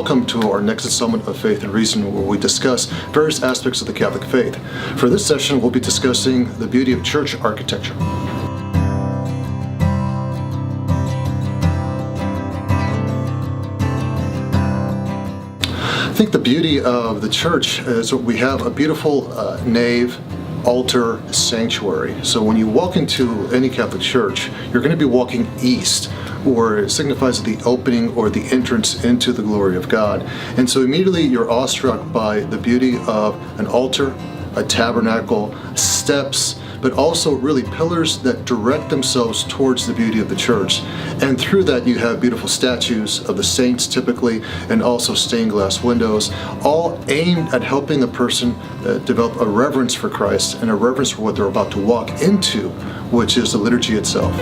welcome to our next installment of Faith and Reason, where we discuss various aspects of the Catholic faith. For this session, we'll be discussing the beauty of church architecture. I think the beauty of the church is we have a beautiful nave, altar, sanctuary. So when you walk into any Catholic church, you're going to be walking east, or it signifies the opening or the entrance into the glory of God. And so immediately you're awestruck by the beauty of an altar, a tabernacle, steps, but also really pillars that direct themselves towards the beauty of the church. And through that you have beautiful statues of the saints typically, and also stained glass windows, all aimed at helping the person develop a reverence for Christ and a reverence for what they're about to walk into, which is the liturgy itself.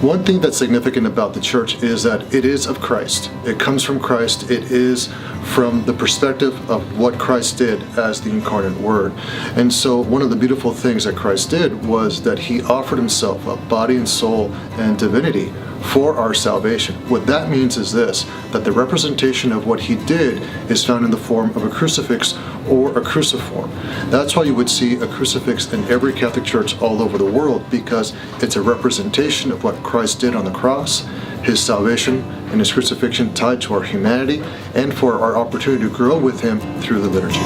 One thing that's significant about the church is that it is of Christ. It comes from Christ. It is from the perspective of what Christ did as the incarnate Word. And so one of the beautiful things that Christ did was that He offered Himself up, body and soul and divinity, for our salvation. What that means is this, that the representation of what He did is found in the form of a crucifix or a cruciform. That's why you would see a crucifix in every Catholic church all over the world, because it's a representation of what Christ did on the cross, His salvation and His crucifixion tied to our humanity, and for our opportunity to grow with Him through the liturgy.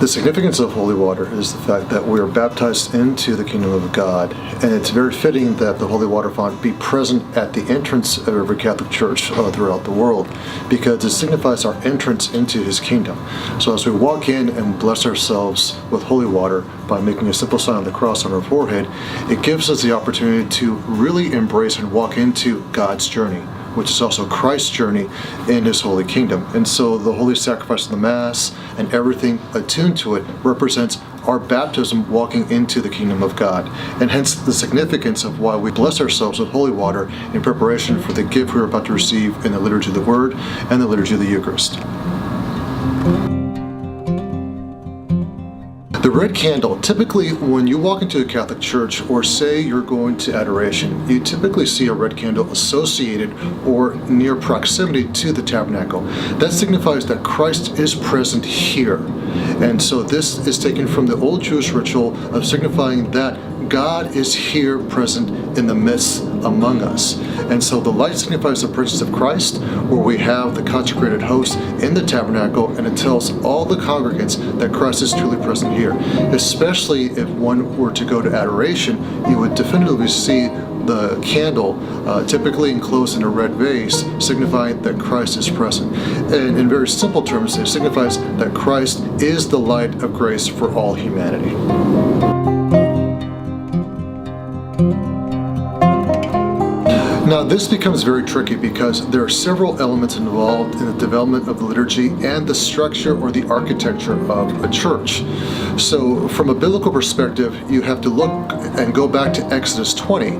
The significance of holy water is the fact that we are baptized into the kingdom of God, and it's very fitting that the holy water font be present at the entrance of every Catholic church throughout the world, because it signifies our entrance into His kingdom. So as we walk in and bless ourselves with holy water by making a simple sign of the cross on our forehead, it gives us the opportunity to really embrace and walk into God's journey, which is also Christ's journey in His holy kingdom. And so the holy sacrifice of the Mass and everything attuned to it represents our baptism walking into the kingdom of God. And hence the significance of why we bless ourselves with holy water in preparation for the gift we're about to receive in the liturgy of the Word and the liturgy of the Eucharist. The red candle, typically when you walk into a Catholic church or say you're going to adoration, you typically see a red candle associated or near proximity to the tabernacle. That signifies that Christ is present here. And so this is taken from the old Jewish ritual of signifying that God is here present in the midst among us. And so the light signifies the presence of Christ, where we have the consecrated host in the tabernacle, and it tells all the congregants that Christ is truly present here. Especially if one were to go to adoration, you would definitively see the candle typically enclosed in a red vase, signifying that Christ is present. And in very simple terms, it signifies that Christ is the light of grace for all humanity. Now this becomes very tricky because there are several elements involved in the development of the liturgy and the structure or the architecture of a church. So from a biblical perspective, you have to look and go back to Exodus 20,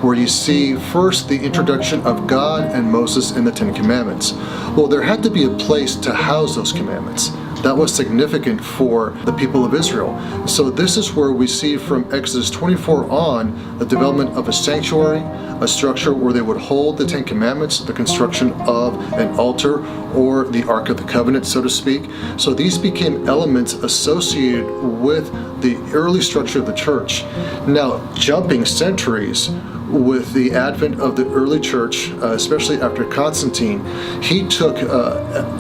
where you see first the introduction of God and Moses in the Ten Commandments. Well, there had to be a place to house those commandments. That was significant for the people of Israel. So this is where we see from Exodus 24 on the development of a sanctuary, a structure where they would hold the Ten Commandments, the construction of an altar or the Ark of the Covenant, so to speak. So these became elements associated with the early structure of the church. Now, jumping centuries, with the advent of the early church, especially after Constantine, he took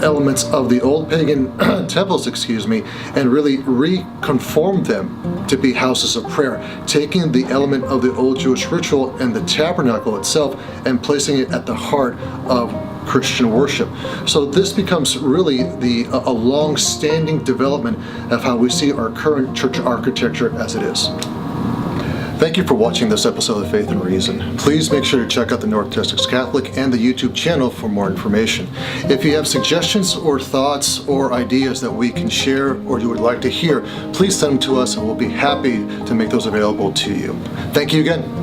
elements of the old pagan temples, and really reconformed them to be houses of prayer, taking the element of the old Jewish ritual and the tabernacle itself and placing it at the heart of Christian worship. So this becomes really a long-standing development of how we see our current church architecture as it is. Thank you for watching this episode of Faith and Reason. Please make sure to check out the North Texas Catholic and the YouTube channel for more information. If you have suggestions or thoughts or ideas that we can share or you would like to hear, please send them to us and we'll be happy to make those available to you. Thank you again.